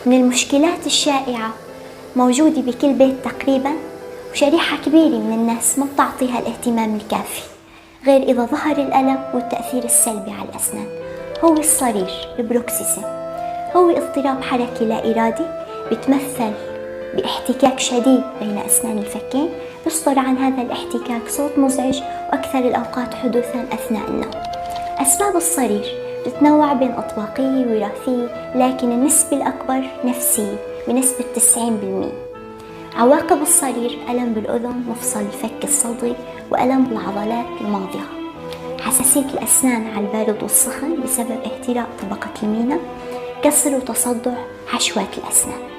من المشكلات الشائعة موجودة بكل بيت تقريبا، وشريحة كبيرة من الناس ما بتعطيها الاهتمام الكافي غير إذا ظهر الألم والتأثير السلبي على الأسنان، هو الصرير البروكسيزم. هو اضطراب حركي لا إرادي بيتمثل باحتكاك شديد بين أسنان الفكين، يصدر عن هذا الاحتكاك صوت مزعج وأكثر الأوقات حدوثا أثناء النوم. أسباب الصرير تتنوع بين أطباقية وراثية، لكن النسبة الأكبر نفسية بنسبة 90%. عواقب الصرير: ألم بالأذن، مفصل الفك الصدغي، وألم بالعضلات الماضية. حساسية الأسنان على البارد والسخن بسبب اهتراء طبقة المينا، كسر وتصدع حشوات الأسنان.